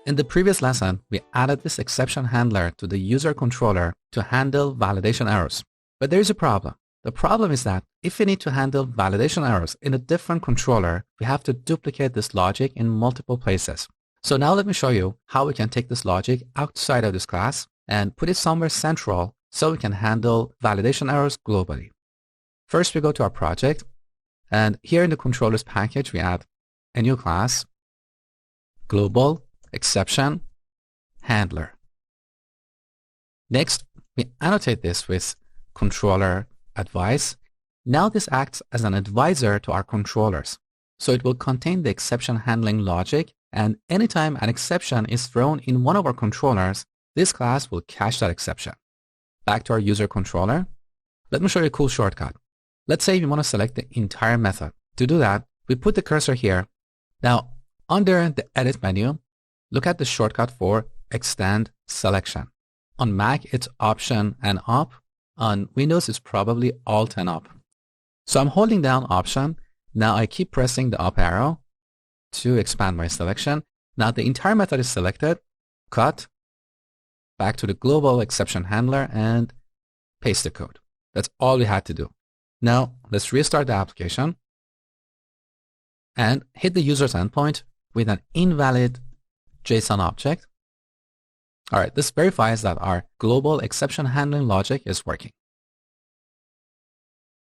In the previous lesson, we added this exception handler to the user controller to handle validation errors. But there is a problem. The problem is that if we need to handle validation errors in a different controller, we have to duplicate this logic in multiple places. So now let me show you how we can take this logic outside of this class and put it somewhere central so we can handle validation errors globally. First, we go to our project, and here in the controllers package, we add a new class, global exception handler. Next, we annotate this with controller advice. Now this acts as an advisor to our controllers. So it will contain the exception handling logic, and anytime an exception is thrown in one of our controllers, this class will catch that exception. Back to our user controller. Let me show you a cool shortcut. Let's say we want to select the entire method. To do that, we put the cursor here. Now, under the edit menu, look at the shortcut for extend selection. On Mac, it's Option and Up. On Windows, it's probably Alt and Up. So I'm holding down Option. Now I keep pressing the up arrow to expand my selection. Now the entire method is selected. Cut. Back to the global exception handler and paste the code. That's all we had to do. Now let's restart the application and hit the user's endpoint with an invalid JSON object. All right, this verifies that our global exception handling logic is working.